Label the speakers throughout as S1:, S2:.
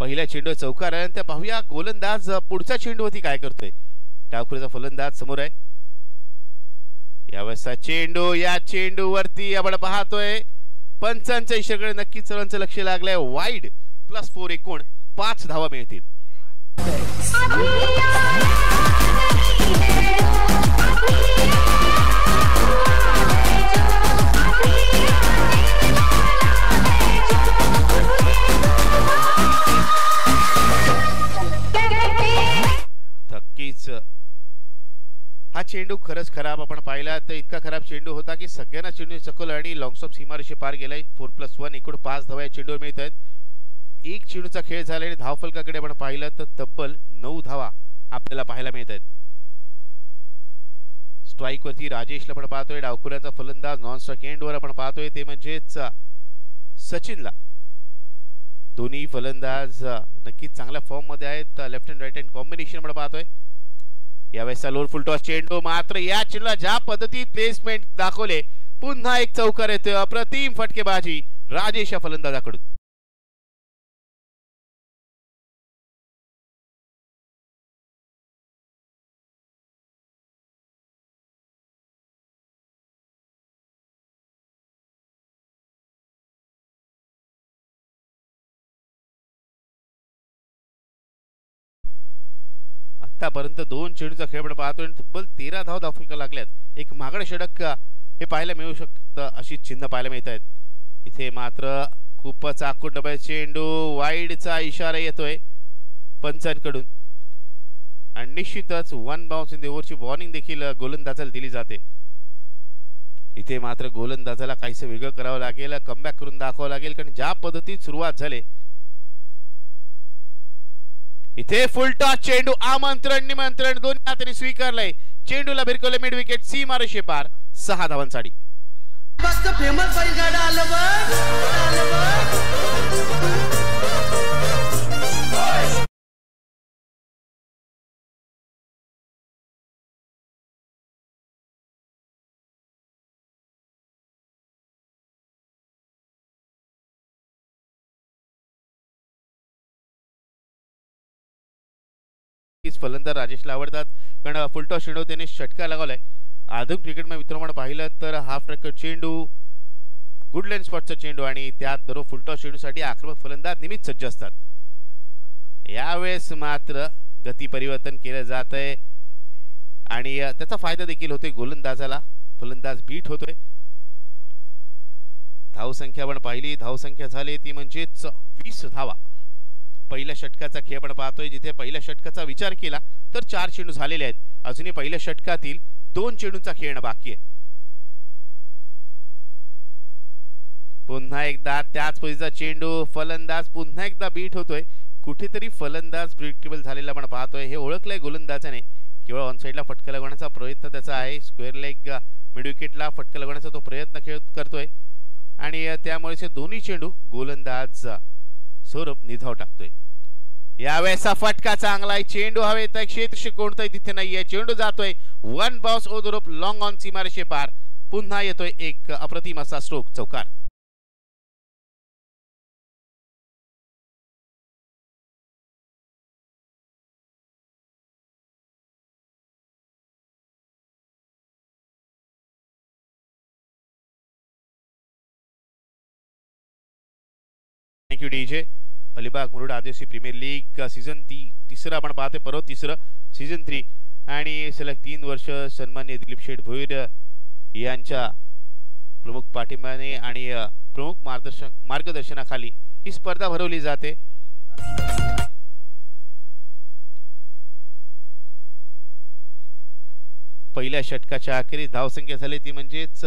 S1: पहिल्या चेंडू चौकार आहे. त्या पाहूया गोलंदाज पुढच्या चेंडूवरती काय करतोय. डावखुऱ्याचा फलंदाज समोर आहे. यावेळेस चेंडू या चेंडूवरती आपण पाहतोय पंचांच्या इशाऱ्याकडे नक्कीच सर्वांचं लक्ष लागलंय. वाईड +4 एकूण 5 धावा मिळतील. नक्कीच हा चेंडू खरंच खराब आपण पाहिला तर इतका खराब चेंडू होता की सगळ्यांना चेंडू चकवलं आणि लॉंग स्टॉप सीमारेषे पार गेलाय. 4+1 एकूण 5 धावा या चेंडूवर मिळत आहेत. एक चेंडूचा खेळ झाला आणि धावफलकाकडे आपण पाहिलं तर तब्बल 9 धावा आपल्याला पाहायला मिळत आहेत. स्ट्राईक वरती राजेशला आपण पाहतोय. डावखुऱ्याचा फलंदाज नॉन स्ट्राईक एंडवर आपण पाहतोय ते म्हणजेच सचिनला. दोन्ही फलंदाज नक्कीच चांगल्या फॉर्म मध्ये आहेत. Left hand right hand combination आपण पाहतोय. यावेळेस लोअर फुल टॉस चेंडू मात्र या चेंडूला ज्या पद्धतीत प्लेसमेंट दाखवले पुन्हा एक चौकार येतोय. अप्रतिम फटकेबाजी राजेश या फलंदाजाकडून. आतापर्यंत 2 चेंडूचा खेळ आपण पाहतोय. तब्बल 13 धाव दाखल लागल्यात. एक मागणं षटक हे पाहायला मिळू शकतं अशी चिन्ह पाहायला मिळत आहेत. इथे मात्र खूपच आकूट डबल चेंडू वाईडचा इशारा येतोय पंचांकडून आणि निश्चितच 1 बाउन्स इन द ओव्हरची वॉर्निंग देखील गोलंदाजाला दिली जाते. इथे मात्र गोलंदाजाला काहीसं वेगळं करावं लागेल. कमबॅक करून दाखवावं लागेल कारण ज्या पद्धतीत सुरुवात झाली. इथे फुल टॉस चेंडू आमंत्रण निमंत्रण दोन्ही हातांनी स्वीकारलंय. चेंडूला भिरकवले मिड विकेट सीमारेषे पार 6 धावांसाठी.
S2: फेमस बैलगाडा आलं
S1: फलंदाज राजेशला आवडतात कारण फुलटॉस चेंडू त्याने षटका लगावलाय. आधुनिक क्रिकेटमध्ये मित्रांनो पाहिलं तर हाफ ट्रॅकर चेंडू गुड लाईन स्पॉटचा चेंडू आणि त्यात दररोज फुलटॉस चेंडूसाठी आक्रमक फलंदाज नेहमीच सज्ज असतात. यावेळेस मात्र गती परिवर्तन केलं जात आहे आणि त्याचा फायदा देखील होतोय गोलंदाजाला. फलंदाज बीट होतोय. धावसंख्या आपण पाहिली. धावसंख्या झाली ती म्हणजे 20 धावा. पहिल्या षटकाचा खेळ आपण पाहतोय. जिथे पहिल्या षटकाचा विचार केला तर 4 चेंडू झालेले आहेत. अजूनही पहिल्या षटकातील 2 चेंडूंचा खेळणं बाकी आहे. पुन्हा एकदा त्याच पद्धतीचा चेंडू. फलंदाज पुन्हा एकदा बीट होतोय. कुठेतरी फलंदाज प्रिडिक्टेबल झालेला आपण पाहतोय. हे ओळखलंय गोलंदाजाने. केवळ ऑन साइडला फटका लगवण्याचा प्रयत्न त्याचा आहे. स्क्वेअर लेग मिड विकेटला फटका लगवण्याचा तो प्रयत्न करतोय आणि त्यामुळे दोन्ही चेंडू गोलंदाज सौरभ निधाव टाकतोय. यावेळेचा फटका चांगला आहे. चेंडू हवेत क्षेत्र कोणतंही तिथे नाहीये. चेंडू जातोय 1 बाउन्स ओव्हर लॉंग ऑन सीमारेषे पार. पुन्हा येतोय एक अप्रतिम असा स्ट्रोक चौकार. Thank you DJ. अलिबाग मुरुड आदिवासी प्रीमियर लीग सीझन तिसरा आपण पाहतोय. परत तिसरं सीझन 3 आणि सलग 3 वर्ष सन्माननीय दिलीप शेठ भोईर यांच्या प्रमुख पाठिंब्याने आणि प्रमुख मार्गदर्शनाखाली ही स्पर्धा भरवली जाते. पहिल्या षटकाच्या अखेरीस धावसंख्या झाली ती म्हणजेच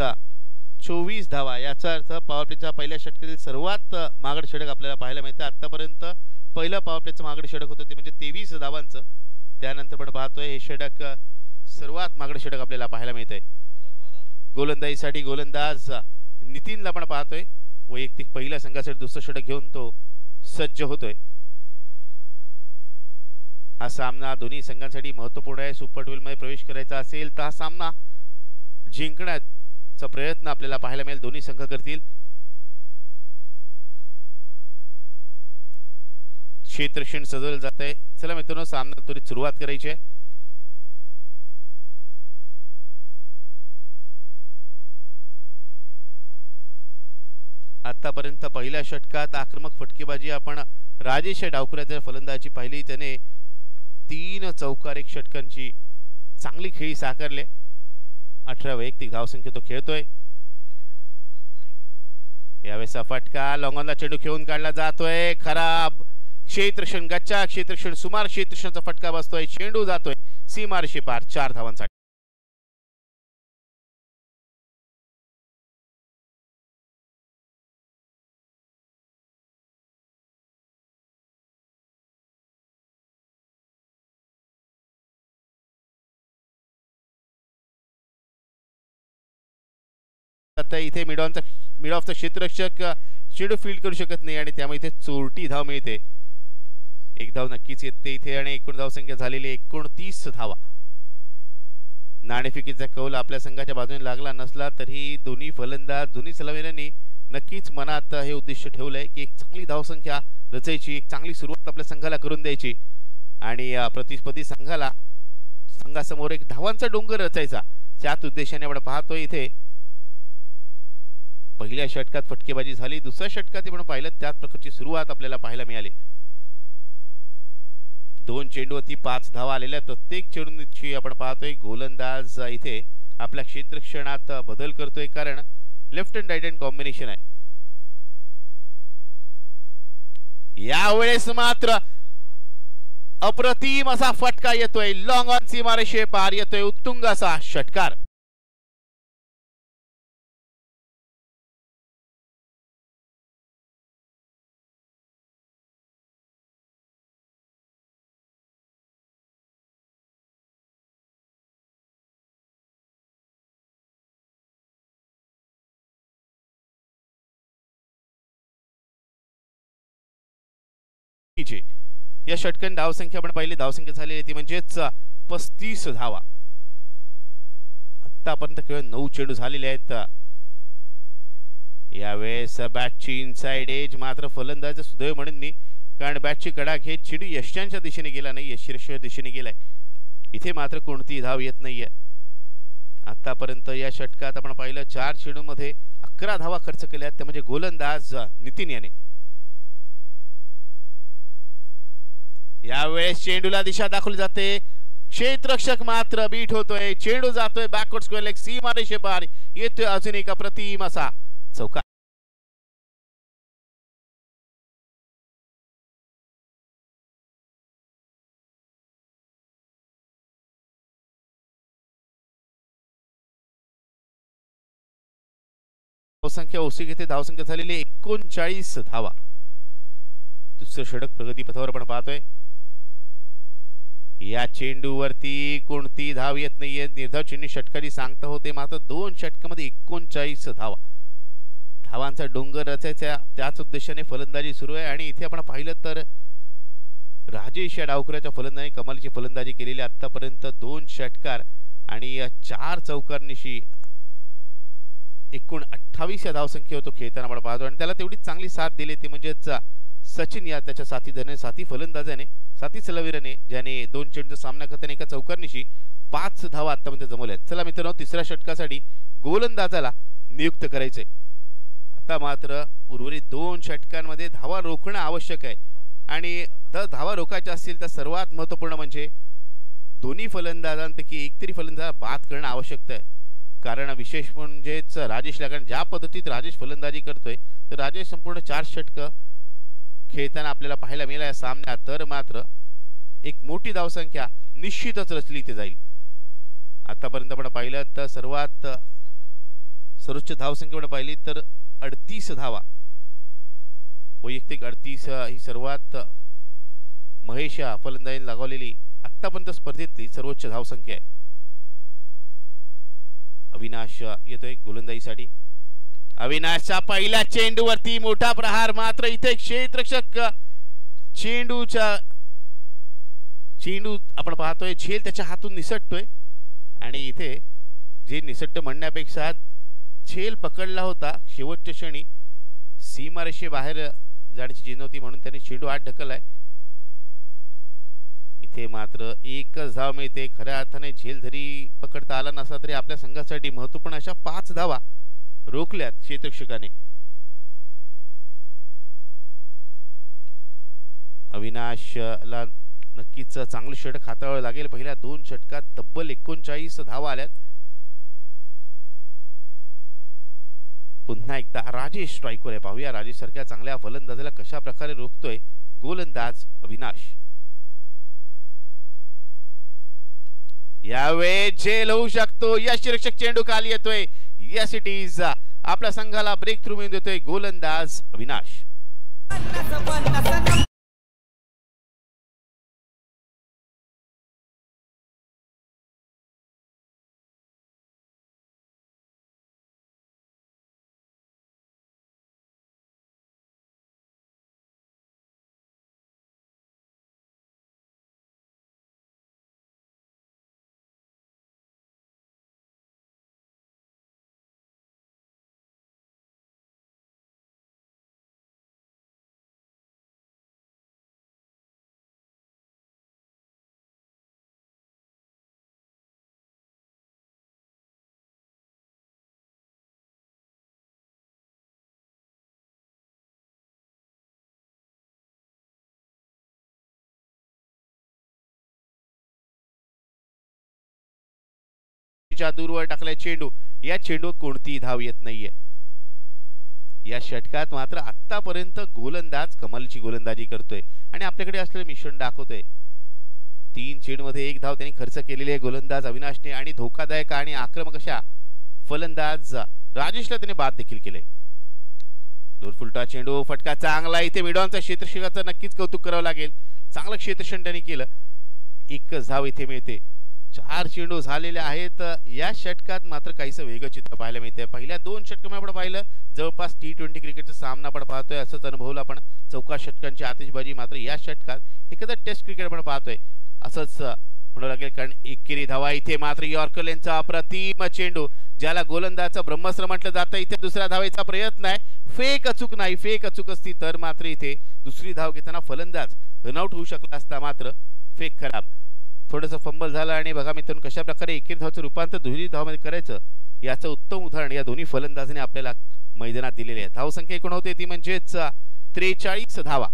S1: 24 धावा. याचा अर्थ पॉवर प्लेचा पहिल्या षटकातील सर्वात मागड षटक आपल्याला पाहायला मिळते. आतापर्यंत पहिलं पॉवर प्लेचं मागड षटक होतं ते म्हणजे 23 धावांचं. त्यानंतर पण पाहतोय हे षटक सर्वात मागड षटक आपल्याला पाहायला मिळतंय. गोलंदाजीसाठी गोलंदाज नितीनला पण पाहतोय. वैयक्तिक पहिल्या संघासाठी दुसरं षटक घेऊन तो सज्ज होतोय. हा सामना दोन्ही संघांसाठी महत्त्वपूर्ण आहे. सुपर 12 मध्ये प्रवेश करायचा असेल तर हा सामना जिंकण्याचा प्रयत्न आपल्याला पाहायला मिळेल. दोन्ही संघ करतील. क्षेत्ररक्षण सजवलं जात आहे. चला मित्रांनो, सामना त्वरित सुरुवात करायची आहे. आतापर्यंत पहिल्या षटकात आक्रमक फटकेबाजी आपण राजेश डावखुऱ्याच्या फलंदाजी पाहिली. त्याने 3 चौकार 1 षटकांची चांगली खेळी साकारले. 18 वैयक्तिक धावसंख्या तो खेळतोय. यावेळेस फटका लॉंगॉनला चेंडू खेळून काढला जातोय. खराब क्षेत्ररक्षण, गच्चा क्षेत्ररक्षण, सुमार क्षेत्ररक्षणाचा फटका बसतोय. चेंडू जातोय सीमारेषे पार 4 धावांसाठी. आता इथे मिड ऑफचा क्षेत्ररक्षक चेंडू फील्ड करू शकत नाही आणि त्यामुळे इथे चोरटी धाव मिळते. 1 धाव नक्कीच येते इथे आणि एकूण धावसंख्या झालेली 29 धावा. नाणेफेकीचा कौल आपल्या संघाच्या बाजूने लागला नसला तरी दोन्ही फलंदाज, दोन्ही सलामीलांनी नक्कीच मनात हे उद्दिष्ट ठेवलंय की एक चांगली धावसंख्या रचायची, एक चांगली सुरुवात आपल्या संघाला करून द्यायची आणि प्रतिस्पर्धी संघासमोर एक धावांचा डोंगर रचायचा. त्याच उद्देशाने आपण पाहतोय इथे पहिल्या षटकात फटकेबाजी झाली. दुसऱ्या षटकात आपण पाहिलं त्याच प्रकारची सुरुवात आपल्याला पाहायला मिळाली. 2 चेंडूवरती 5 धावा आलेल्या. प्रत्येक चेंडूची आपण पाहतोय गोलंदाज इथे आपल्या क्षेत्ररक्षणात बदल करतोय, कारण left and right hand combination आहे. यावेळेस मात्र अप्रतिम असा फटका येतोय. लॉंग ऑन सीमारेषे पार येतोय उत्तुंग असा षटकार. या षटकांत धावसंख्या आपण पाहिली, धावसंख्या झाली ती म्हणजेच 35 धावा. आतापर्यंत केवळ 9 चेंडू झालेले आहेत. यावेळेस बॅटची इनसाइड एज मात्र फलंदाज सुदैव म्हणून मी, कारण बॅटची कडा घेत चेंडू यशांच्या दिशेने गेला नाही, यशस्वी दिशेने गेलाय. इथे मात्र कोणतीही धाव येत नाहीये. आतापर्यंत या षटकात आपण पाहिलं 4 चेंडूमध्ये 11 धावा खर्च केल्या, त्या म्हणजे गोलंदाज नितीन याने. यावेळेस चेंडूला दिशा दाखवली जाते. क्षेत्ररक्षक मात्र बीट होतोय. चेंडू जातोय बॅकवर्ड स्क्वेअर लेग सीमारेषे पार येतोय अजून एक अप्रतिम असा चौकार. धावसंख्या ओसी घेते. धावसंख्या झालेली 39 धावा. दुसरं षटक प्रगतीपथावर आपण पाहतोय. या चेंडूवरती कोणती धाव येत नाहीये. निर्धाव चेंडू षटकाची सांगता होते, मात्र 2 षटकामध्ये 39 धावा. धावांचा डोंगर रचायचा त्याच उद्देशाने फलंदाजी सुरू आहे आणि इथे आपण पाहिलं तर राजेश या डावखुऱ्याच्या फलंदाजी कमालीची फलंदाजी केलेली. आतापर्यंत 2 षटकार आणि 4 चौकारनिशी एकूण 28 या धावसंख्येवर तो खेळताना आपण पाहतो आणि त्याला तेवढीच चांगली साथ दिली ती म्हणजेच सचिन या त्याच्या साथीदाराने, साथी फलंदाजाने, साथी सलावीराने, ज्याने 2 चेंडूचा सामना करताना एका चौकारनिशी 5 धावा आतापर्यंत जमवल्या. चला मित्रांनो, तिसऱ्या षटकासाठी गोलंदाजाला नियुक्त करायचे. आता मात्र उर्वरित 2 षटकांमध्ये धावा रोखणं आवश्यक आहे आणि जर धावा रोखायच्या असतील तर सर्वात महत्त्वपूर्ण म्हणजे दोन्ही फलंदाजांपैकी एक तरी फलंदाज बाद करणं आवश्यक आहे. कारण विशेष म्हणजेच राजेशला, कारण ज्या पद्धतीत राजेश फलंदाजी करतोय तर राजेश संपूर्ण 4 षटक खेळताना आपल्याला पाहायला मिळाला या सामन्यात, तर मात्र एक मोठी धावसंख्या निश्चितच रचली इथे जाईल. आतापर्यंत आपण पाहिलं तर सर्वोच्च धावसंख्या आपण पाहिली तर 38 धावा, वैयक्तिक 38 ही सर्वात महेश फलंदाजीने लगावलेली आतापर्यंत स्पर्धेतली सर्वोच्च धावसंख्या आहे. अविनाश येतोय गोलंदाजीसाठी. अविनाशच्या पहिल्या चेंडूवरती मोठा प्रहार, मात्र इथे क्षेत्ररक्षक चेंडू आपण पाहतोय झेल त्याच्या हातून निसटतोय आणि इथे जे निसटतं म्हणण्यापेक्षा झेल पकडला होता. शेवटच्या क्षणी सीमारेषे बाहेर जाण्याची चिन्ह होती म्हणून त्यांनी चेंडू आत ढकललाय इथे मात्र एकच धाव मिळते. खऱ्या अर्थाने झेल जरी पकडता आला नसला तरी आपल्या संघासाठी महत्वपूर्ण अशा 5 धावा रोखल्यात क्षेत्ररक्षकाने. अविनाशला नक्कीच चांगलं षटक हाताळावं लागेल. पहिल्या 2 षटकात तब्बल 39 धावा आल्यात. पुन्हा एकदा राजेश स्ट्राईकवर आहे. पाहूया राजेश सारख्या चांगल्या फलंदाजाला कशा प्रकारे रोखतोय गोलंदाज अविनाश. यावेळी झेल होऊ शकतो. यष्टिरक्षक चेंडू खाली येतोय. Yes it is. आपल्या संघाला ब्रेक थ्रू मिळून देतोय गोलंदाज अविनाश. दूरवर टाकलाय चेंडू. या चेंडू कोणतीही धाव येत नाहीये. या षटकात मात्र आतापर्यंत गोलंदाज कमालीची गोलंदाजी करतोय आणि आपल्याकडे असलेले मिश्रण दाखवतोय. 3 चेंडूमध्ये 1 धाव त्यांनी खर्च केलेली आहे गोलंदाज अविनाशने आणि धोकादायक आणि आक्रमक अशा फलंदाज राजेशला त्याने बाद देखील केले. फुलटा चेंडू, फटका चांगला. इथे मिडॉनचा क्षेत्ररक्षकाचं नक्कीच कौतुक करावं लागेल. चांगलं क्षेत्ररक्षण त्यांनी केलं. एकच धाव इथे मिळते. 4 चेंडू झालेले आहेत. या षटकात मात्र काहीसं वेगळं चित्र पाहायला मिळते. पहिल्या 2 षटकामध्ये आपण पाहिलं जवळपास T20 क्रिकेटचा सामना आपण पाहतोय असंच अनुभवलं आपण. 14 षटकांची आतिषबाजी. मात्र या षटकात एखादा टेस्ट क्रिकेट आपण पाहतोय असंच म्हणावं लागेल. कारण एकेरी धावा. इथे मात्र यॉर्कर लेनचा अप्रतिम चेंडू, ज्याला गोलंदाजाचं ब्रह्मास्त्र म्हटलं जातं. इथे दुसऱ्या धावेचा प्रयत्न आहे. फेक अचूक नाही. फेक अचूक असती तर मात्र इथे दुसरी धाव घेताना फलंदाज रनआउट होऊ शकला असता. मात्र फेक खराब. थोडंसं फंबल झालं आणि बघा मित्रांनो कशा प्रकारे एकेरी धावचं रूपांतर दुहेरी धावमध्ये करायचं याचं उत्तम उदाहरण या दोन्ही फलंदाजांनी आपल्याला मैदानात दिलेले आहे. धावसंख्या एकूण होते ती म्हणजेच 43 धावा.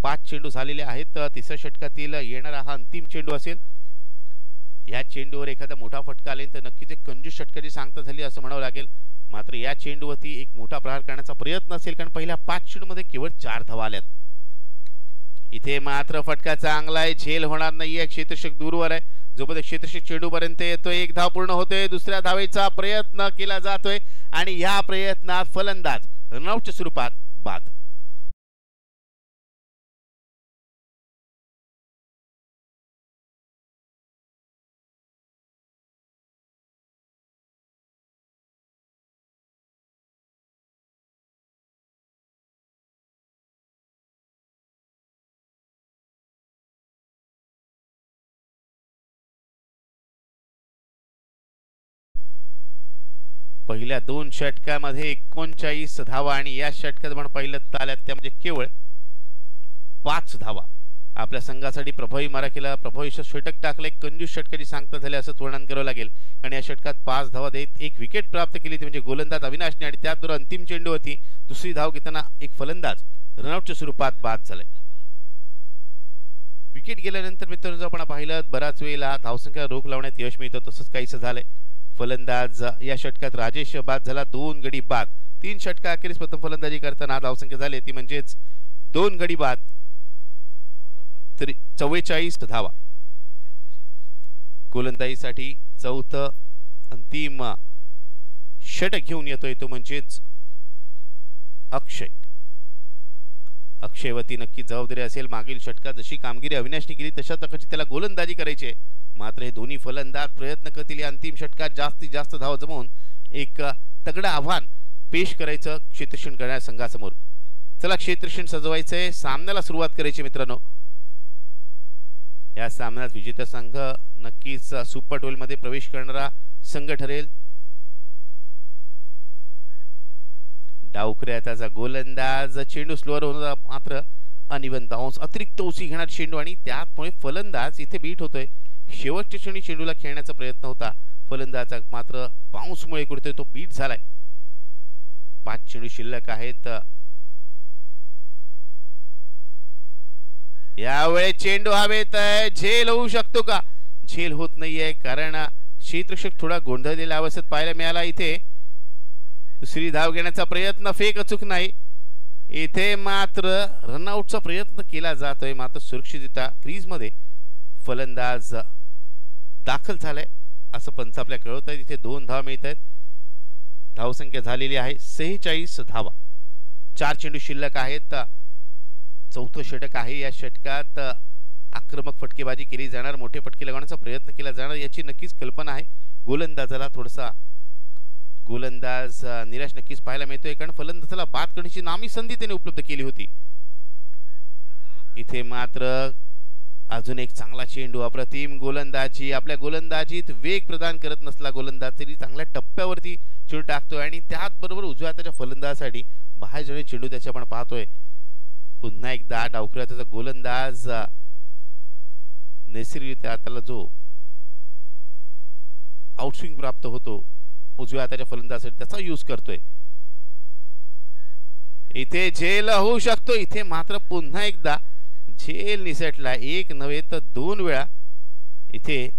S1: 5 चेंडू झालेले आहेत. तिसऱ्या षटकातील येणारा हा अंतिम चेंडू असेल. या चेंडूवर एखादा मोठा फटका आले तर नक्कीच एक कंजूस षटकाची सांगता झाली असं म्हणावं लागेल. मात्र या चेंडूवरती एक मोठा प्रहार करण्याचा प्रयत्न असेल कारण पहिल्या 5 चेंडूमध्ये केवळ 4 धावा आल्यात. इथे मात्र फटका चांगला आहे. झेल होणार नाहीये. क्षेत्ररक्षक दूरवर आहे. जोपर्यंत क्षेत्ररक्षक चेंडू पर्यंत येतोय 1 धाव पूर्ण होते. दुसऱ्या धावेचा प्रयत्न केला जातोय आणि या प्रयत्नात फलंदाज रनआउटच्या स्वरूपात बाद. पहिल्या 2 षटकामध्ये 39 धावा आणि या षटकात आपण पाहिलं आल्यात त्यामध्ये केवळ 5 धावा. आपल्या संघासाठी प्रभावी मारा केला. प्रभावी षटक टाकलं. एक कंजूस षटकाची सांगता झाली असं वर्णन करावं लागेल. आणि या षटकात 5 धावा देत 1 विकेट प्राप्त केली ती म्हणजे गोलंदाज अविनाशने आणि त्याचबरोबर अंतिम चेंडू होती. दुसरी धाव घेताना एक फलंदाज रनआउटच्या स्वरूपात बाद झालाय. विकेट गेल्यानंतर मित्रांनो आपण पाहिलं बराच वेळेला धावसंख्या रोख लावण्यात यश मिळतं. तसंच काहीसं झालंय. फलंदाज या षटकात राजेश बाद झाला. 2 गडी बाद. 3 षटका अखेरीस प्रथम फलंदाजी करताना धावसंख्या झाली ती म्हणजेच 2 गडी बाद 44 धावा. गोलंदाजीसाठी चौथं अंतिम षटक घेऊन येतोय तो म्हणजेच अक्षय. अक्षयवती नक्की जबाबदारी असेल. मागील षटकात जशी कामगिरी अविनाशने केली तशा प्रकारची त्याला गोलंदाजी करायची आहे. मात्र हे दोन्ही फलंदाज प्रयत्न करतील अंतिम षटकात जास्तीत जास्त धावा जमवून एक तगडं आव्हान पेश करायचं क्षेत्ररक्षण करणाऱ्या संघासमोर. चला क्षेत्ररक्षण सजवायचंय. सामन्याला सुरुवात करायची मित्रांनो. या सामन्यात विजेता संघ नक्कीच सुपर 12 मध्ये प्रवेश करणारा संघ ठरेल. डावखऱ्या त्याचा गोलंदाज. चेंडू स्लोअर होणार मात्र अनिवन बाउन्स अतिरिक्त उसी घेणार चेंडू आणि त्यामुळे फलंदाज इथे बीट होतोय. शेवटच्या क्षणी चेंडूला खेळण्याचा प्रयत्न होता फलंदाजाचा, मात्र बाउन्समुळे कुठेतरी तो बीट झालाय. 5 चेंडू शिल्लक आहेत. यावेळी चेंडू हवेत झेल होऊ शकतो का? झेल होत नाहीये, कारण क्षेत्ररक्षक थोडा गोंधळलेल्या अवस्थेत पाहायला मिळाला. इथे दुसरी धाव घेण्याचा प्रयत्न, फेक अचूक नाही. इथे मात्र रनआउटचा प्रयत्न केला जातोय, मात्र सुरक्षितरित्या क्रीज मध्ये फलंदाज दाखल झालाय असं पंच आपल्या कळवत आहे. इथे 2 धावा मिळत आहेत. धावसंख्या झालेली आहे 46 धावा. 4 चेंडू शिल्लक आहेत. चौथं षटक आहे. या षटकात आक्रमक फटकेबाजी केली जाणार, मोठे फटके लगावण्याचा प्रयत्न केला जाणार याची नक्कीच कल्पना आहे. गोलंदाजाला थोडासा गोलंदाज निराश नक्कीच पाहायला मिळतोय, कारण फलंदाजाला बाद करण्याची नामी संधी त्याने उपलब्ध केली होती. इथे मात्र अजून एक चांगला चेंडू, अप्रतिम गोलंदाजी. आपल्या गोलंदाजीत वेग प्रदान करत नसला गोलंदाज तरी चांगल्या टप्प्यावरती चेंडू टाकतोय आणि त्याचबरोबर उजव्या हाताच्या फलंदाजासाठी बाहेर जाणे चेंडू त्याचे आपण पाहतोय. पुन्हा एकदा डावखुऱ्याचा गोलंदाज नैसर्गिकरित्या त्याला जो आउटस्विंग प्राप्त होतो उजव्या हाताच्या फलंदाजासाठी त्याचा यूज करतोय. इथे झेल होऊ शकतो. इथे मात्र पुन्हा एकदा झेल निसटला. 1 नव्हे तर 2 वेळा इथे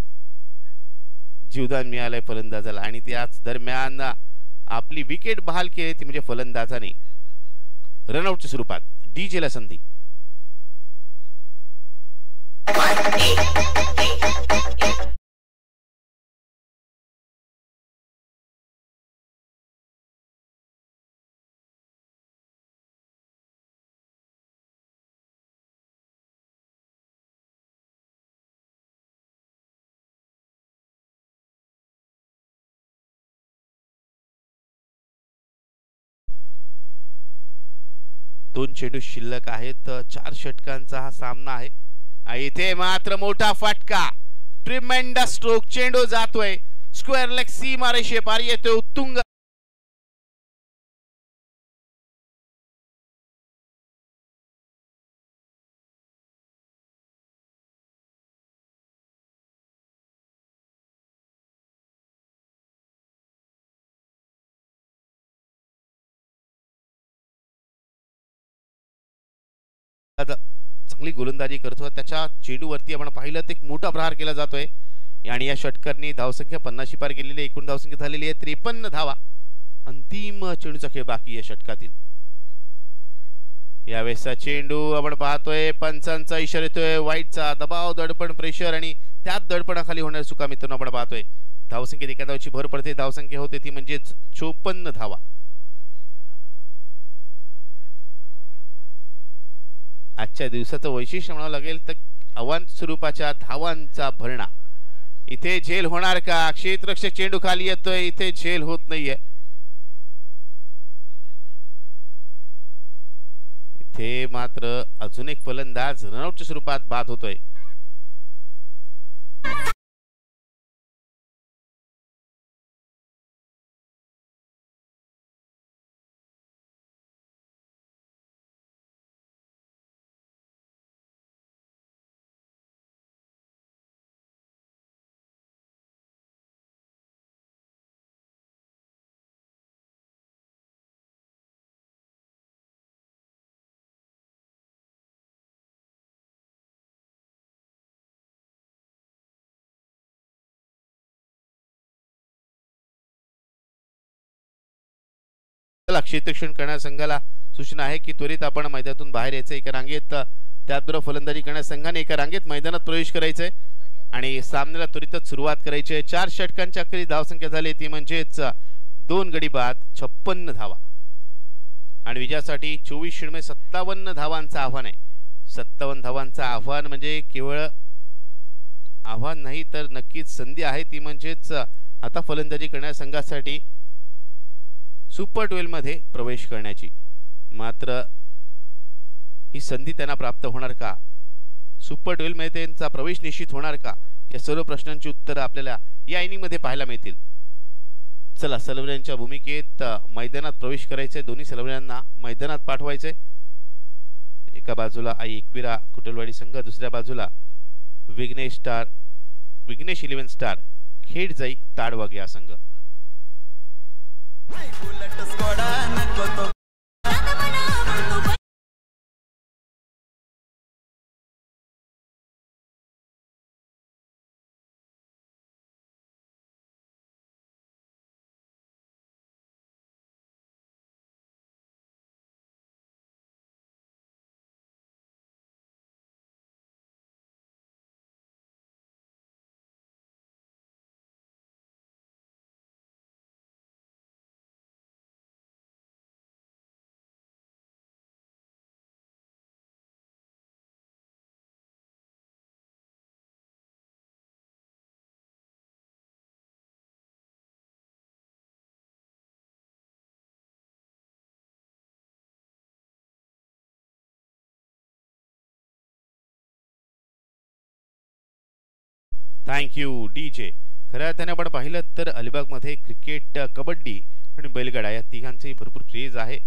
S1: जीवदान मिळालंय फलंदाजाला आणि त्याच दरम्यान आपली विकेट बहाल केली ती म्हणजे फलंदाजाने रनआउटच्या स्वरूपात. डीजेला संधी. दोन चेंडू शिल्लक आहेत. 4 षटकांचा हा सामना आहे. इथे मात्र मोठा फटका, ट्रिमेंडस स्ट्रोक. चेंडू जातोय स्क्वेअर लेग सीमा रेषेपार येतोय उत्तुंग. चांगली गोलंदाजी करतो. त्याच्या चेंडूवरती आपण पाहिलं तर एक मोठा प्रहार केला जातोय आणि या षटकांनी धावसंख्या 50 पार गेलेली. एकूण धावसंख्या झालेली आहे 53 धावा. अंतिम चेंडूचा खेळ बाकी या षटकातील. यावेळेसचा चेंडू आपण पाहतोय पंचांचा इशारा येतोय. वाईटचा दबाव, दडपण, प्रेशर आणि त्यात दडपणाखाली होणाऱ्या चुका मित्रांनो आपण पाहतोय. धावसंख्येत एका धावाची भर पडते. धावसंख्या होते ती म्हणजेच 54 धावा. आजच्या दिवसाचं वैशिष्ट्य म्हणावं लागेल तर अवांत स्वरूपाच्या धावांचा भरणा. इथे झेल होणार का? क्षेत्ररक्षक चेंडू खाली येतोय. इथे झेल होत नाहीये. इथे मात्र अजून एक फलंदाज रनआउटच्या स्वरूपात बाद होतोय. क्षेत्ररक्षण करणाऱ्या संघाला सूचना आहे की त्वरित आपण मैदानातून बाहेर यायचं. एका रांगेत त्याचबरोबर फलंदाजी करणाऱ्या संघाने एका रांगेत मैदानात प्रवेश करायचंय आणि सामन्याला त्वरितच सुरुवात करायची आहे. 4 षटकांच्या अखेरीस धावसंख्या झाली ती म्हणजेच 2 गडी बाद 56 धावा आणि विजयासाठी 24-57 धावांचं आव्हान आहे. 57 धावांचं आव्हान म्हणजे केवळ आव्हान नाही तर नक्कीच संधी आहे. ती म्हणजेच आता फलंदाजी करणाऱ्या संघासाठी सुपर 12 मध्ये प्रवेश करण्याची. मात्र ही संधी त्यांना प्राप्त होणार का? सुपर 12 मध्ये त्यांचा प्रवेश निश्चित होणार का? या सर्व प्रश्नांची उत्तरं आपल्याला या इनिंग मध्ये पाहायला मिळतील. चला, सलवऱ्यांच्या भूमिकेत मैदानात प्रवेश करायचे. दोन्ही सलवऱ्यांना मैदानात पाठवायचे. एका बाजूला आई एकविरा कुटलवाडी संघ, दुसऱ्या बाजूला विघ्नेश 11 स्टार खेडजाई ताडवाग या संघ. Thank you DJ. खऱ्या अर्थाने आपण पाहिलं तर अलिबागमध्ये क्रिकेट, कबड्डी आणि बैलगाडा या तिघांचे भरपूर क्रेज आहे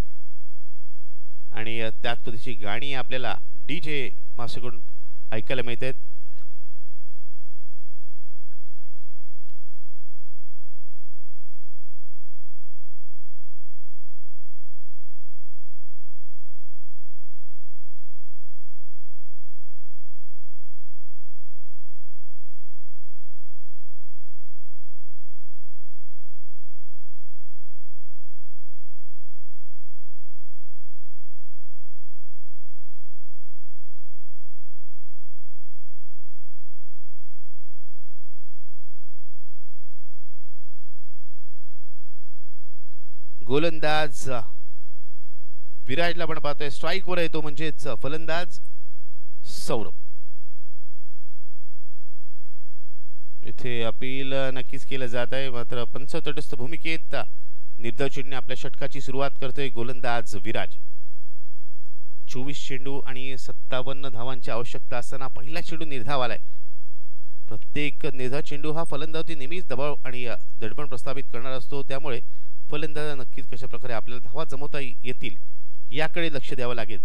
S1: आणि त्याच पद्धतीची गाणी आपल्याला डीजे मास्टरकडून ऐकायला मिळत आहेत. गोलंदाज विराजला आपण पाहतोय स्ट्राइक वर येतो, म्हणजेच फलंदाज सौरभ. इथे अपील नक्कीच केलं जात आहे, मात्र पंच तटस्थ भूमिकेत निर्धाव चेंडूने आपल्या षटकाची सुरुवात करतोय गोलंदाज विराज. 24 चेंडू आणि 57 धावांची आवश्यकता असताना पहिला चेंडू निर्धाव आलाय. प्रत्येक निर्धाव चेंडू हा फलंदाजावरती नेहमीच दबाव आणि दडपण प्रस्थापित करणार असतो, त्यामुळे फलंदाज नक्कीच कशा प्रकारे आपल्याला धावा जमवता येतील याकडे लक्ष द्यावं लागेल.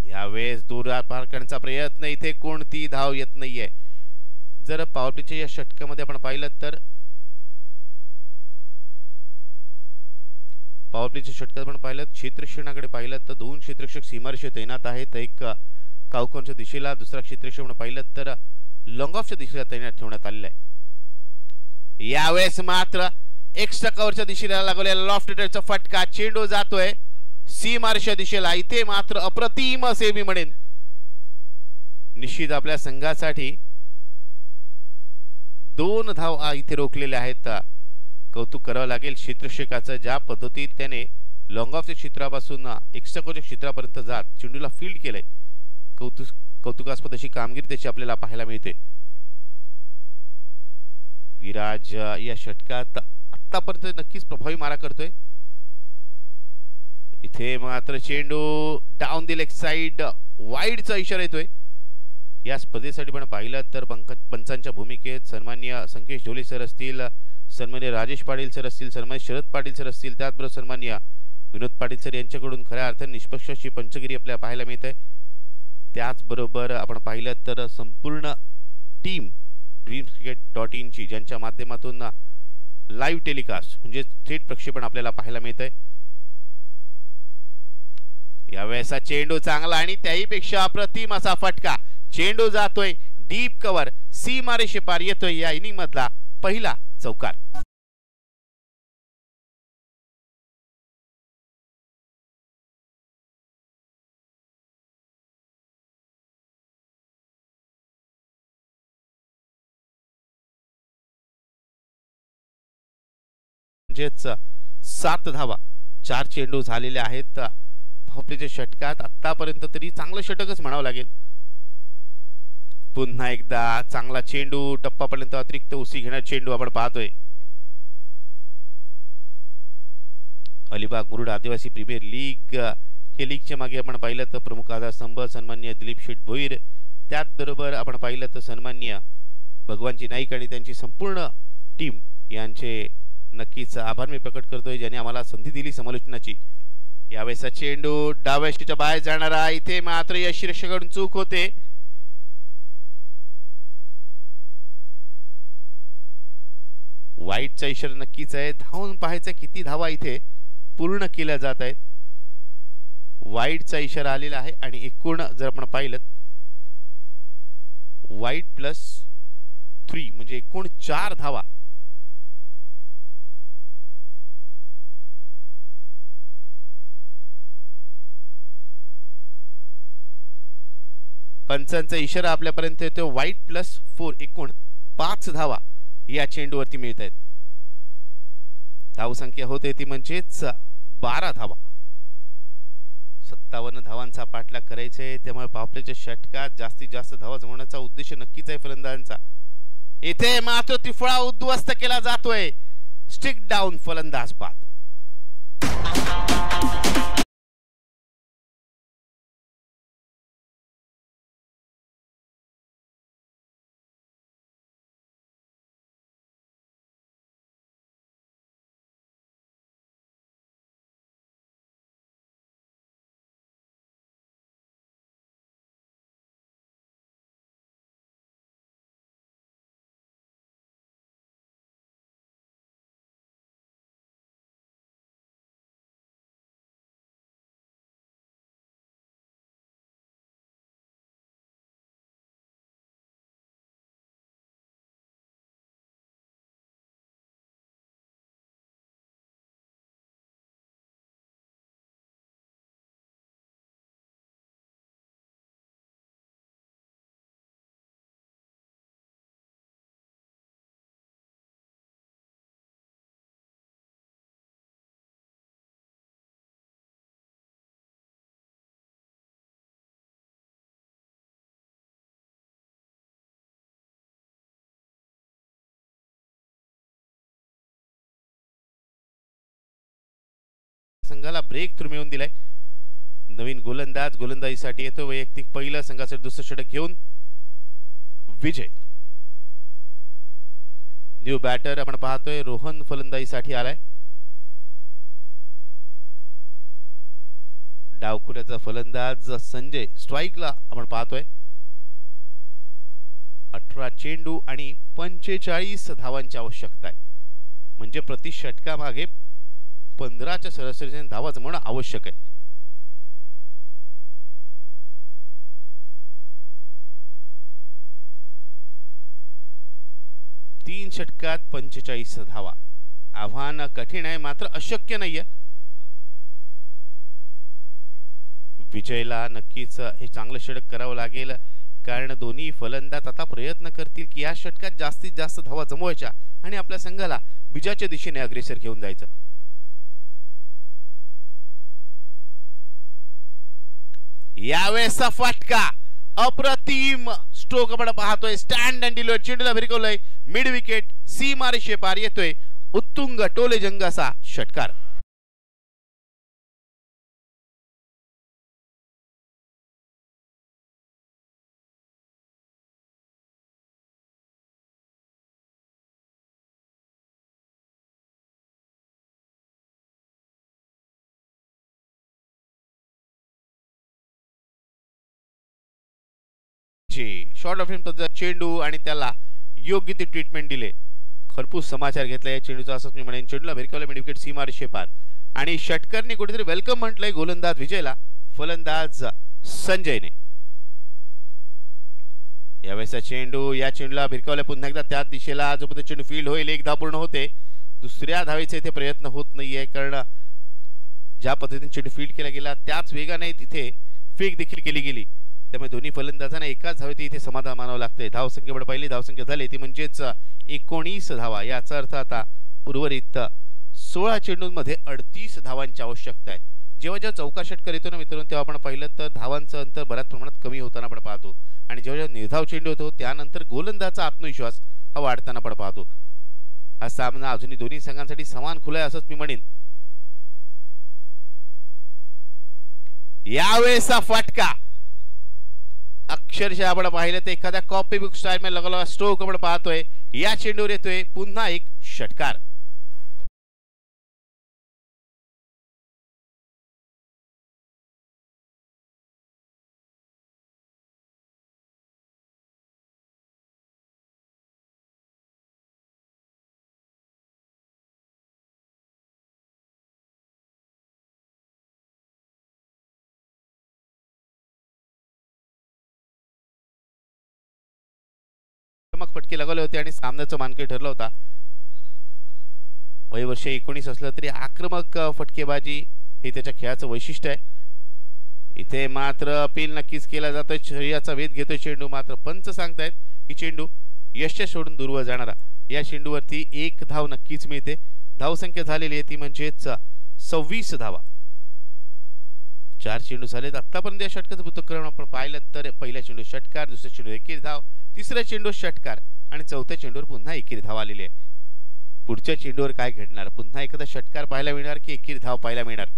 S1: यावेळेस दूर पार करण्याचा प्रयत्न, इथे कोणती धाव येत नाहीये. जर पॉवर प्लेच्या या षटकामध्ये आपण पाहिलं तर पॉवर प्लेच्या षटकात आपण पाहिलं क्षेत्ररक्षणाकडे पाहिलं तर 2 क्षेत्ररक्षक सीमारेषे तैनात आहेत. एक काउकॉनच्या दिशेला, दुसरा क्षेत्ररक्षक आपण पाहिलं तर लॉंग ऑफच्या दिशेला तैनात ठेवण्यात आलेला आहे. यावेळेस मात्र एक्स्ट्रा कव्हरच्या दिशेला लागलेला लॉफ्ट हिटरचा फटका, चेंडू जातोय सीमारेषा दिशेला. इथे मात्र अप्रतिम असे मी म्हणेन, निश्चित आपल्या संघासाठी 2 धाव इथे रोखलेले आहेत. कौतुक करावं लागेल क्षेत्ररक्षकाचं, ज्या पद्धतीत त्याने लॉंग ऑफच्या क्षेत्रापासून एक्स्ट्रा कव्हरच्या क्षेत्रापर्यंत जात चेंडूला फील्ड केलंय. कौतुकास्पद अशी कामगिरी त्याची आपल्याला पाहायला मिळते. विराज या षटकात आतापर्यंत नक्कीच प्रभावी मारा करतोय. इथे मात्र चेंडू डाऊन द लेग साइड वाईडचा इशारा येतोय. या स्पर्धेसाठी पण पाहिलं तर पंचांच्या भूमिकेत सन्माननीय संकेश ढोले सर असतील, सन्माननीय राजेश पाटील सर असतील, सन्माननीय शरद पाटील सर असतील, त्याचबरोबर सन्माननीय विनोद पाटील सर यांच्याकडून खऱ्या अर्थाने निष्पक्ष अशी पंचगिरी आपल्याला पाहायला मिळते. त्याचबरोबर आपण पाहिलं तर संपूर्ण टीम dreamscricket.in ची, ज्यांच्या माध्यमातून लाईव्ह टेलिकास्ट म्हणजे थेट प्रक्षेपण आपल्याला पाहायला मिळतंय. यावेळेस चेंडू चांगला आणि त्याहीपेक्षा अप्रतिम असा फटका, चेंडू जातोय डीप कव्हर, सीमारेषे पार येतोय. या इनिंग मधला पहिला चौकार. म्हणजेच 7 धावा, 4 चेंडू झालेले आहेत पॉवरप्लेच्या षटकात. आतापर्यंत तरी चांगलं षटकच म्हणावं लागेल. पुन्हा एकदा चांगला चेंडू, टप्पापर्यंत अतिरिक्त उसी घेणारा चेंडू आपण पाहतोय. अलिबाग मुरुड आदिवासी प्रीमियर लीग या लीगच्या मागे आपण पाहिलं तर प्रमुख आधारस्तंभ सन्माननीय दिलीप शेठ भोईर, त्याचबरोबर आपण पाहिलं तर सन्माननीय भगवानजी नाईक आणि त्यांची संपूर्ण टीम यांचे नक्कीच आभार मी प्रकट करतोय ज्याने आम्हाला संधी दिली समालोचनाची. यावेळेस चेंडू डाव्या यष्टीच्या बाहेर जाणारा, इथे मात्र यष्टीरक्षकाकडून चूक होते. वाईटचा इशारा नक्कीच आहे. धावून पाहायचं किती धावा इथे पूर्ण केल्या जात आहेत. वाईटचा इशारा आलेला आहे आणि एकूण जर आपण पाहिलं वाईट +3 म्हणजे एकूण 4 धावा. पंचांचा इशारा आपल्यापर्यंत येतो. वाईट +4 एकूण 5 धावा या चेंडूवरती मिळत आहेत. धावसंख्या होते ती म्हणजेच 12 धावा. 57 धावांचा पाठलाग करायचा आहे. त्यामुळे पावलेच्या षटकात जास्तीत जास्त धावा जमवण्याचा उद्देश नक्कीच आहे फलंदाजांचा. इथे मात्र त्रिफळा उद्ध्वस्त केला जातोय. स्टिक डाऊन फलंदाज बाद. संघाला ब्रेक थ्रू मिळवून दिलाय. नवीन गोलंदाजीसाठी येतो. वैयक्तिक पहिलं संघासाठी दुसरं षटक घेऊन विजय. न्यू बॅटर आपण पाहतोय रोहन फलंदाजीसाठी आलाय. डावखुऱ्याचा फलंदाज संजय स्ट्राईकला आपण पाहतोय. 18 चेंडू आणि 45 धावांची आवश्यकता आहे. म्हणजे प्रति षटकामागे 15च्या सरासरीने धावा जमवणं आवश्यक आहे. तीन षटकात 45 धावा. आव्हान कठीण आहे मात्र अशक्य नाहीये. विजयला नक्कीच हे चांगलं षटक करावं लागेल कारण दोन्ही फलंदाज आता प्रयत्न करतील की या षटकात जास्तीत जास्त धावा जमवायच्या आणि आपल्या संघाला विजयाच्या दिशेने अग्रेसर घेऊन जायचं. यावेळेसचा फटका अप्रतिम स्ट्रोक आपण पाहतोय. स्टँड अँड डिलिव्हर चेंडूला भिरकवलंय मिड विकेट. सीमारेषे पार येतोय उत्तुंग टोले जंगाचा षटकार. शॉर्ट ऑफ चेंडू आणि त्याला योग्य ती ट्रीटमेंट दिले. खरपूस समाचार घेतला या चेंडूचा असंच मी म्हणेन. चेंडूला भिरकवलं मिड विकेट सीमारेषे पार आणि षटकरने कुठेतरी वेलकम म्हटलंय गोलंदाज विजयला फलंदाज संजयने. यावेळेसचा चेंडू या चेंडूला भिरकवलं पुन्हा एकदा त्याच दिशेला. जोपर्यंत चेंडू फील्ड होईल 1 धाव पूर्ण होते. दुसऱ्या धावेचे इथे प्रयत्न होत नाहीये कारण ज्या पद्धतीने चेंडू फील्ड केला गेला त्याच वेगाने तिथे फेक देखील केली गेली. त्यामुळे दोन्ही फलंदाजांना एकाच धावेत इथे समाधान मानावं लागतंय. धावसंख्येकडे पहिली धावसंख्या झाली ती म्हणजेच 19 धावा. याचा अर्थ आता उर्वरित 16 चेंडूंमध्ये 38 धावांची आवश्यकता आहे. जेव्हा जेव्हा चौकार षटकार येतो ना मित्रांनो तेव्हा आपण पाहिलं तर धावांचं अंतर बऱ्याच प्रमाणात कमी होताना आपण पाहतो आणि जेव्हा जेव्हा निर्धाव चेंडू होतो त्यानंतर गोलंदाजाचा आत्मविश्वास हा वाढताना आपण पाहतो. हा सामना अजूनही दोन्ही संघांसाठी समान खुला आहे असंच मी म्हणेन. यावेळेसचा फटका अक्षरशः आपण पाहिलं तर एखाद्या कॉपी बुक स्टाईल मध्ये लगला स्ट्रोक आपण पाहतोय. या चेंडूवर येतोय पुन्हा एक षटकार. फटके लगावले होते आणि सामन्याचा मानकरी ठरला होता. वय वर्ष 19 असलं तरी आक्रमक फटकेबाजी हे त्याच्या खेळाचं वैशिष्ट्य आहे. इथे मात्र अपील नक्कीच केला जातोय. शरीराचा वेध घेतोय चेंडू. मात्र पंच सांगतायत की चेंडू यष्टी सोडून दूरवर जाणारा. या चेंडूवरती 1 धाव नक्कीच मिळते. धावसंख्या झालेली आहे ती म्हणजेच 26 धावा. 4 चेंडू झालेत आतापर्यंत या षटकाचं पृथक्करण आपण पाहिलं तर पहिल्या चेंडू षटकार, दुसऱ्या चेंडू एकेरी धाव, तिसऱ्या चेंडू षटकार आणि चौथ्या चेंडूवर पुन्हा एकेरी धाव आलेली आहे. पुढच्या चेंडूवर काय घडणार? पुन्हा एखादा षटकार पाहायला मिळणार की एकेरी धाव पाहायला मिळणार?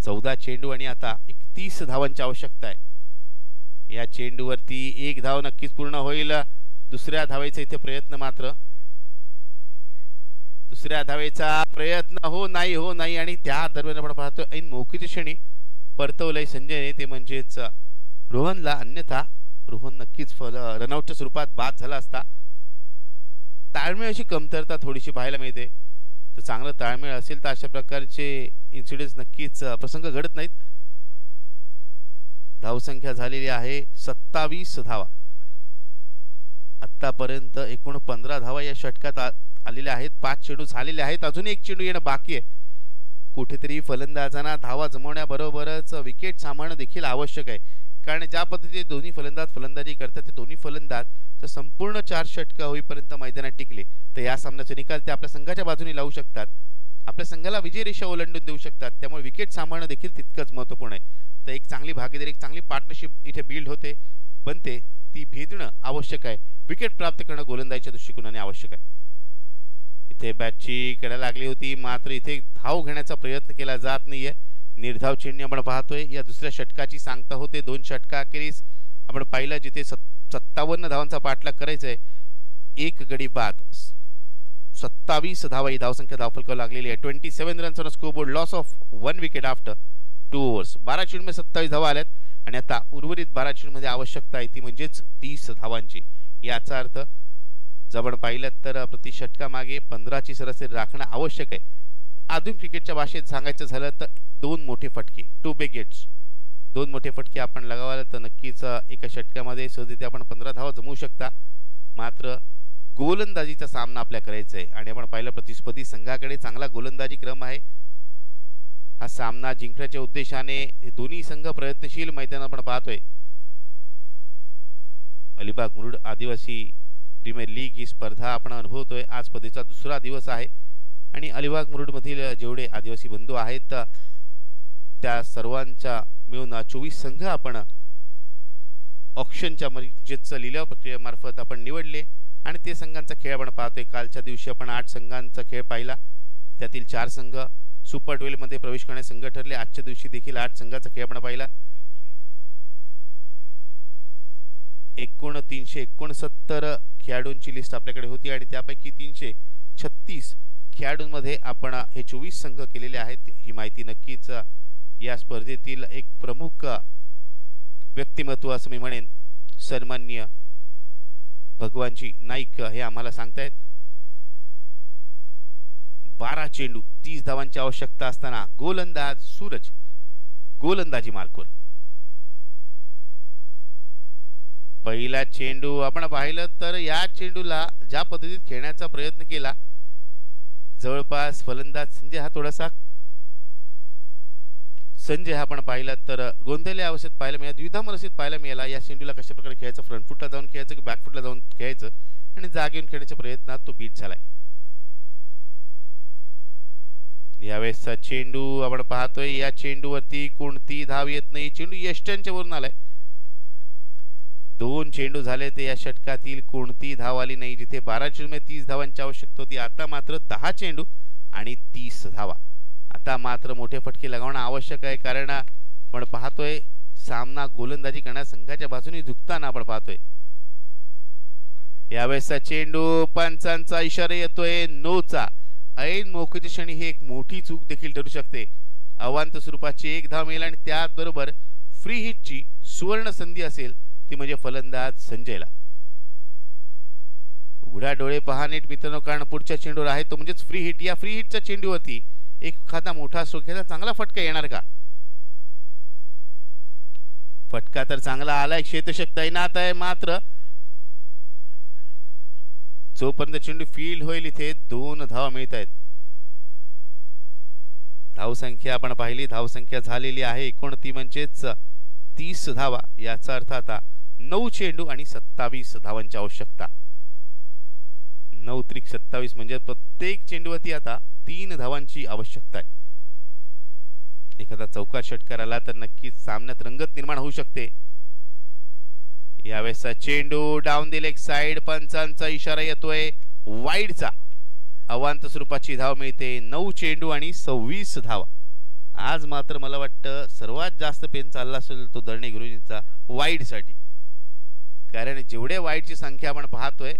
S1: 14 चेंडू आणि आता 31 धावांची आवश्यकता आहे. या चेंडूवरती 1 धाव नक्कीच पूर्ण होईल. दुसऱ्या धावेचा इथे प्रयत्न मात्र दुसऱ्या धावेचा प्रयत्न हो नाही आणि त्या दरम्यान आपण पाहतो ऐन मोकीच्या क्षणी परतवलंय संजयने ते म्हणजेच रोहनला. अन्यथा रोहन नक्कीच रनआउटच्या स्वरूपात बाद झाला असता. ताळमेळ अशी कमतरता थोडीशी पाहायला मिळते. तर चांगलं ताळमेळ असेल तर अशा प्रकारचे इन्सिडेंट्स नक्कीच प्रसंग घडत नाहीत. धावसंख्या झालेली आहे 27 धावा. आतापर्यंत एकूण 15 धावा या षटकात आलेल्या आहेत. 5 चेंडू झालेले आहेत. अजून 1 चेंडू येणं बाकी आहे. कुठेतरी फलंदाजांना धावा जमवण्याबरोबरच विकेट सांभाळणं देखील आवश्यक आहे. कारण ज्या पद्धतीने दोन्ही फलंदाज फलंदाजी करतात ते दोन्ही फलंदाज जर संपूर्ण 4 षटक होईपर्यंत मैदानात टिकले तर या सामन्याचे निकाल ते आपल्या संघाच्या बाजूने लावू शकतात. आपल्या संघाला विजय रेषा ओलांडून देऊ शकतात. त्यामुळे विकेट सांभाळणं देखील तितकंच महत्त्वपूर्ण आहे. तर एक चांगली भागीदारी, एक चांगली पार्टनरशिप इथे बिल्ड होते, बनते. ती भेदणं आवश्यक आहे. विकेट प्राप्त करणं गोलंदाजीच्या दृष्टिकोनाने आवश्यक आहे. इथे बॅटची कडा लागली होती मात्र इथे धाव घेण्याचा प्रयत्न केला जात नाहीये. निर्धाव चेंडू आपण पाहतोय. या दुसऱ्या षटकाची सांगता होते. 2 षटकाखेरीस आपण पाहिलं जिथे 57 धावांचा पाठलाग करायचा आहे. 1 गडी बाद. 27 धावा ही धावसंख्या धावफलकावर लागलेली आहे. 27 runs on scoreboard. Loss of 1 wicket after 2 overs. 12 चेंडूमध्ये 27 धावा आल्यात आणि आता उर्वरित 12 चेंडूमध्ये आवश्यकता आहे ती म्हणजेच 30 धावांची. याचा अर्थ जवळ पाहिलं तर प्रति षटका मागे 15ची सरासरी राखणं आवश्यक आहे. आधुनिक क्रिकेटच्या भाषेत सांगायचं झालं तर 2 मोठे फटके, 2 बिग हिट्स, 2 मोठे फटके आपण लगावाल तर नक्कीच एका षटकामध्ये सहजरित्या आपण 15 धावा जमवू शकता. मात्र गोलंदाजीचा सामना आपल्या करायचा आहे आणि आपण पाहिलं प्रतिस्पर्धी संघाकडे चांगला गोलंदाजी क्रम आहे. हा सामना जिंकण्याच्या उद्देशाने दोन्ही संघ प्रयत्नशील मैदान आपण पाहतोय. अलिबाग मुरुड आदिवासी प्रीमियर लीग ही स्पर्धा आपण अनुभवतोय. आज स्पर्धेचा दुसरा दिवस आहे आणि अलिबाग मुरुड मधील जेवढे आदिवासी बंधू आहेत त्या सर्वांच्या मिळून 24 संघ आपण ऑक्शनच्या म्हणजेच लिलाव प्रक्रियेमार्फत आपण निवडले आणि ते संघांचा खेळ आपण पाहतोय. कालच्या दिवशी आपण 8 संघांचा खेळ पाहिला. त्यातील 4 संघ सुपर 12 मध्ये प्रवेश करणारे संघ ठरले. आजच्या दिवशी देखील 8 संघांचा खेळ आपण पाहिला. एकूण 369 खेळाडूंची लिस्ट आपल्याकडे होती आणि त्यापैकी 336 खेळाडूंमध्ये आपण हे 24 संघ केलेले आहेत. ही माहिती नक्कीच या स्पर्धेतील एक प्रमुख व्यक्तिमत्व असं मी म्हणेन सन्माननीय भगवानजी नाईक हे आम्हाला सांगतायत. 12 चेंडू 30 धावांची आवश्यकता असताना गोलंदाज सूरज गोलंदाजी मार्कवर. पहिला चेंडू आपण पाहिलं तर या चेंडूला ज्या पद्धतीत खेळण्याचा प्रयत्न केला जवळपास फलंदाज संजय हा आपण पाहिला तर गोंधळल्या अवस्थेत पाहायला मिळाला, द्विधा मनस्थित पाहायला मिळाला. या चेंडूला कशा प्रकारे खेळायचं, फ्रंट फुटला जाऊन खेळायचं की बॅक फुटला जाऊन खेळायचं आणि जाग येऊन खेळण्याच्या प्रयत्नात तो बीट झालाय. यावेळेसचा चेंडू आपण पाहतोय. या चेंडूवरती कोणती धाव येत नाही. चेंडू यष्ट्यांच्या वरून आलाय. 2 चेंडू झाले ते या षटकातील कोणती धाव आली नाही. जिथे 12 चेंडूमध्ये 30 धावांची आवश्यकता होती आता मात्र 10 चेंडू आणि 30 धावा. आता मात्र मोठे फटके लगावणं आवश्यक आहे कारण आपण पाहतोय सामना गोलंदाजी करणाऱ्या संघाच्या बाजूने झुकताना आपण पाहतोय. यावेळेसचा चेंडू पंचांचा इशारा येतोय नोचा. ऐन मोकळीच्या क्षणी ही एक मोठी चूक देखील ठरू शकते. अवांत स्वरूपाची 1 धाव मिळेल आणि त्याचबरोबर फ्री हिटची सुवर्ण संधी असेल ती म्हणजे फलंदाज संजयला. उघड्या डोळे पहा नीट मित्रांनो कारण पुढच्या चेंडूवर आहे तो म्हणजेच फ्री हिट. या फ्री हिटच्या चेंडूवरती एखादा मोठा स्ट्रोक चांगला फटका येणार का? फटका तर चांगला आलाय. क्षेत्ररक्षक तैनात आहे मात्र जोपर्यंत चेंडू फील्ड होईल इथे 2 धावा मिळत आहेत. धावसंख्या आपण पाहिली, धावसंख्या झालेली आहे 29 म्हणजेच 30 धावा. याचा अर्थ आता 9 चेंडू आणि 27 धावांची आवश्यकता. 9 त्रिक 27 म्हणजे प्रत्येक चेंडूवरती आता 3 धावांची आवश्यकता आहे. एखादा चौकार षटकार आला तर नक्कीच सामन्यात रंगत निर्माण होऊ शकते. यावेळेसचा चेंडू डाऊन द लेग साइड, पंचांचा इशारा येतोय वाईडचा. अवांत स्वरूपाची धाव मिळते. 9 चेंडू आणि 26 धावा. आज मात्र मला वाटतं सर्वात जास्त पेन चालला असेल तो दर्णे गुरुजींचा वाईड साठी, कारण जेवढे वाईडची संख्या आपण पाहतोय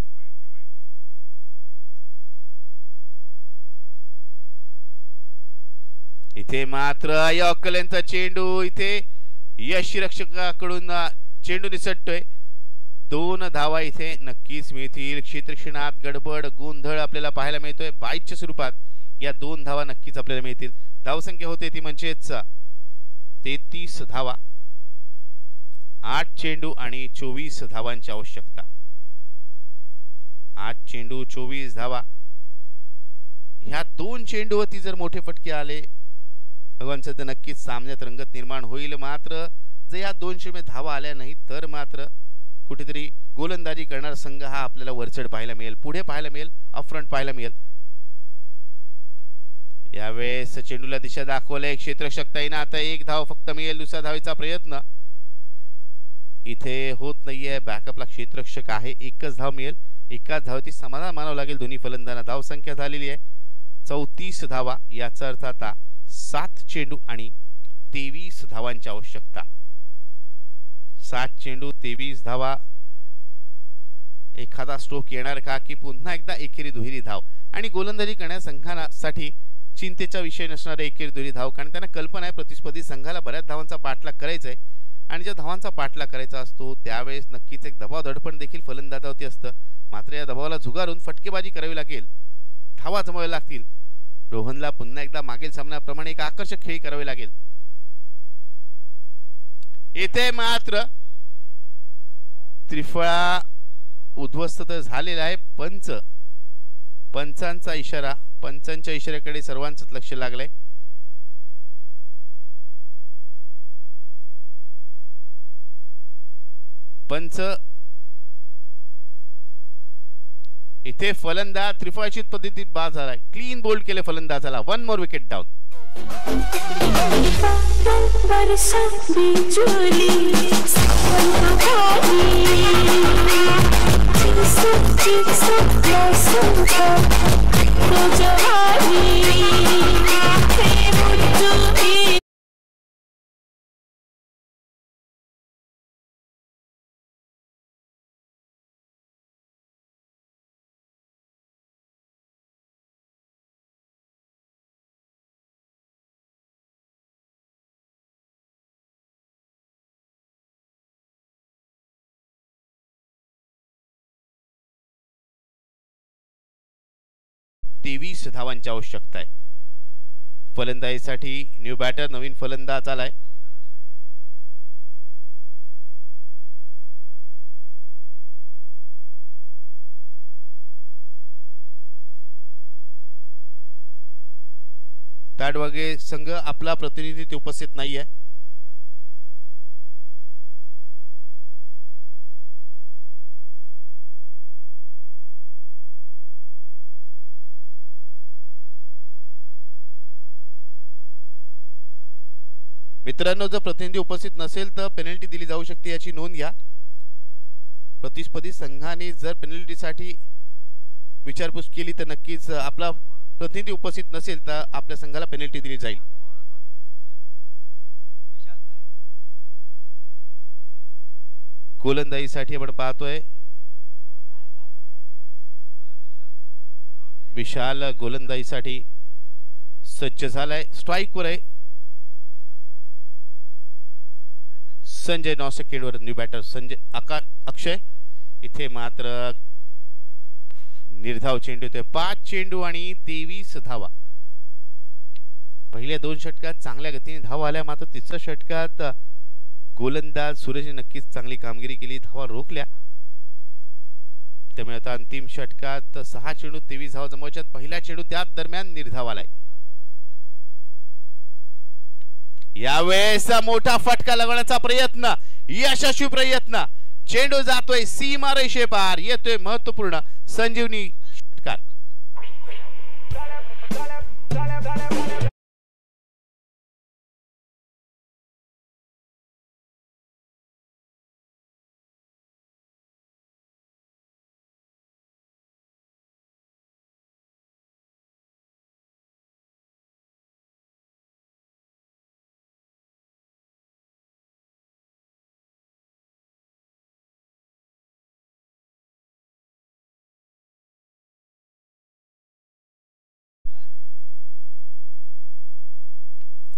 S1: इथे मात्र यॉकलेनचा चेंडू इथे यष्टिरक्षकाकडून चेंडू निसटतोय. 2 धावा इथे नक्कीच मिळतील. क्षेत्रक्षणात गडबड गोंधळ आपल्याला पाहायला मिळतोय. बाईच्या स्वरूपात या 2 धावा नक्कीच आपल्याला मिळतील. धावसंख्या होते ती म्हणजेच 33 धावा. 8 चेंडू आणि 24 धावांची आवश्यकता. 8 चेंडू 24 धावा. ह्या 2 चेंडूवरती जर मोठे फटके आले भगवानचं तर नक्कीच सामन्यात रंगत निर्माण होईल. मात्र जर या 2 चेंडू धावा आल्या नाही तर मात्र कुठेतरी गोलंदाजी करणारा संघ हा आपल्याला वरचढ पाहायला मिळेल, पुढे पाहायला मिळेल, अपफ्रंट पाहायला मिळेल. यावेळेस चेंडूला दिशा दाखवले क्षेत्ररक्षक ताईनं. आता 1 धाव फक्त मिळेल. दुसऱ्या धावेचा प्रयत्न इथे होत नाहीये. बॅकअपला क्षेत्ररक्षक आहे. 1च धाव मिळेल. 1च धावेची समाधान मानावं लागेल दोन्ही फलंदाजांना. धावसंख्या झालेली आहे 34 धावा. याचा अर्थ आता 7 चेंडू आणि 23 धावांची आवश्यकता. 7 चेंडू 23 धावा. एखादा स्ट्रोक येणार का की पुन्हा एकदा एकेरी दुहेरी धाव. आणि गोलंदाजी करणाऱ्या संघासाठी चिंतेचा विषय नसणारे एकेरी दुहेरी धाव, कारण त्यांना कल्पना आहे प्रतिस्पर्धी संघाला बऱ्याच धावांचा पाठलाग करायचा आहे. आणि ज्या धावांचा पाठलाग करायचा असतो त्यावेळेस नक्कीच एक दबाव दडपण देखील फलंदाजावरती असतं. मात्र या दबावाला झुगारून फटकेबाजी करावी लागेल, धावा जमवाव्या लागतील. रोहनला पुन्हा एकदा मागील सामन्याप्रमाणे एक आकर्षक खेळी करावी लागेल. येथे मात्र त्रिफळा उद्ध्वस्त तर झालेला आहे. पंचांचा इशारा, पंचांच्या इशाऱ्याकडे सर्वांचंच लक्ष लागलंय. पंच इथे फलंदाज त्रिफळाची पद्धतीत बाद झालाय. क्लीन बोल्ड केले फलंदाजाला. 1 मोर विकेट डाऊन. तेवीस धावांची आवश्यकता आहे. फलंदाजीसाठी न्यू बॅटर नवीन फलंदाज आलाय. ताडवागे संघ आपला प्रतिनिधी उपस्थित नाहीये. मित्रांनो, जर प्रतिनिधी उपस्थित नसेल तर पेनल्टी दिली जाऊ शकते याची नोंद घ्या. प्रतिस्पर्धी संघाने जर पेनल्टीसाठी विचारपूस केली तर नक्कीच आपला प्रतिनिधी उपस्थित नसेल तर आपल्या संघाला पेनल्टी दिली जाईल. गोलंदाजीसाठी आपण पाहतोय विशाल गोलंदाजीसाठी सज्ज झालाय. स्ट्राइक वर आहे संजय. 9 सेकंडवर न्यू बॅटर संजय अक्षय. इथे मात्र निर्धाव चेंडू येतोय. 5 चेंडू आणि 23 धावा. पहिल्या 2 षटकात चांगल्या गतीने धावा आल्या, मात्र तिसऱ्या षटकात गोलंदाज सूरजने नक्कीच चांगली कामगिरी केली, धावा रोखल्या. साहित्य मिळतं. अंतिम षटकात 6 चेंडू 23 धावा जमवायच्यात. पहिला चेंडू त्याच दरम्यान निर्धाव आलाय. यावेळेस मोठा फटका लगवण्याचा प्रयत्न, यशस्वी प्रयत्न. चेंडू जातोय सीमा रेषे पार. येतोय महत्वपूर्ण संजीवनी षटकार.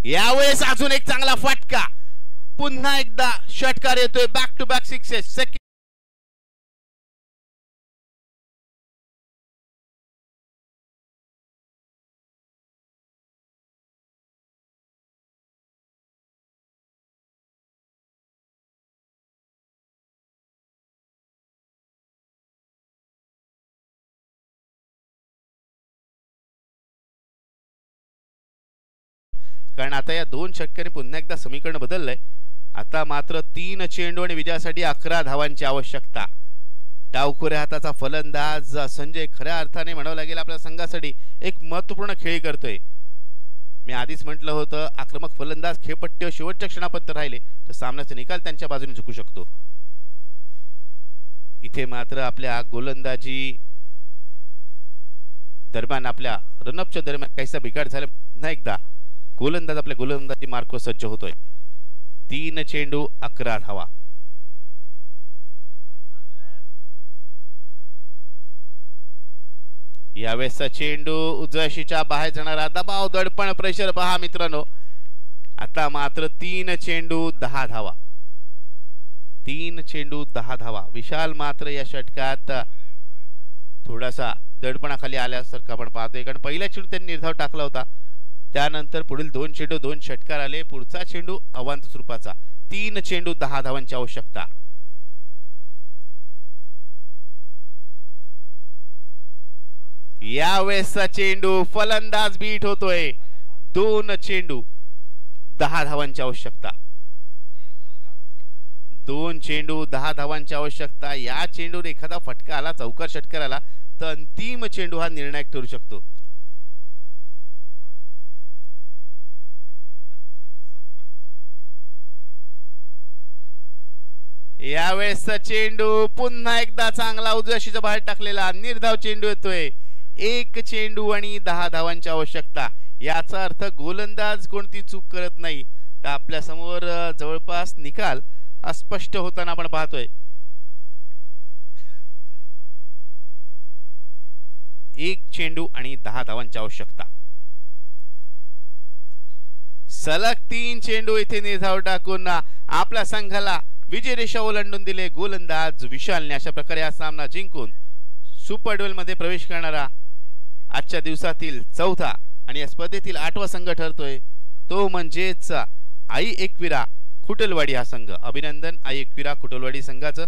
S1: यावेळेस अजून एक चांगला फटका. पुन्हा एकदा षटकार येतोय. Back to back sixes. कारण आता या 2 षटकांनी पुन्हा एकदा समीकरण बदललंय. आता मात्र 3 चेंडू आणि विजयासाठी 11 धावांची आवश्यकता. डावखुऱ्या हाताचा फलंदाज संजय खऱ्या अर्थाने म्हणावं लागेल आपल्या संघासाठी एक महत्वपूर्ण खेळी करतोय. मी आधीच म्हटलं होतं आक्रमक फलंदाज खेळपट्टीवर शेवटच्या क्षणापर्यंत राहिले तर सामन्याचा निकाल त्यांच्या बाजूने झुकू शकतो. इथे मात्र आपल्या गोलंदाजी दरम्यान आपल्या रनअपच्या दरम्यान काहीसा बिघाड झाला. पुन्हा एकदा गोलंदाज आपल्या गोलंदाजी मार्कवर सज्ज होतोय. 3 चेंडू 11 धावा. यावेळेसचा चेंडू उजव्याशीच्या बाहेर जाणारा दबाव दडपण प्रेशर पहा मित्रांनो. आता मात्र 3 चेंडू 10 धावा. 3 चेंडू 10 धावा. विशाल मात्र या षटकात थोडासा दडपणाखाली आल्यासारखं आपण पाहतोय. कारण पहिल्या चेंडू त्यांनी निर्धाव टाकला होता. त्यानंतर पुढील 2 चेंडू 2 षटकार आले. पुढचा चेंडू अवांतर स्वरूपाचा. 3 चेंडू 10 धावांची आवश्यकता. यावेळेसचा चेंडू फलंदाज बीट होतोय. 2 चेंडू 10 धावांची आवश्यकता. 2 चेंडू 10 धावांची आवश्यकता. या चेंडूवर एखादा फटका आला, चौकार षटकार आला तर अंतिम चेंडू हा निर्णायक ठरू शकतो. यावेळेसचा चेंडू पुन्हा एकदा चांगला उजव्याशीच्या बाहेर टाकलेला निर्धाव चेंडू येतोय. 1 चेंडू आणि 10 धावांची आवश्यकता. याचा अर्थ गोलंदाज कोणती चूक करत नाही तर आपल्या समोर जवळपास निकाल अस्पष्ट होताना आपण पाहतोय. 1 चेंडू आणि 10 धावांची आवश्यकता. सलग 3 चेंडू इथे निर्धाव टाकून आपल्या संघाला विजय रेषा ओलांडून दिले गोलंदाज विशालने. अशा प्रकारे हा सामना जिंकून सुपर ड्युएल मध्ये प्रवेश करणारा आजच्या दिवसातील 4था आणि या स्पर्धेतील 8वा संघ ठरतोय. तो म्हणजेच आई एकविरा कुटलवाडी हा संघ. अभिनंदन आई एकविरा कुटलवाडी संघाचं.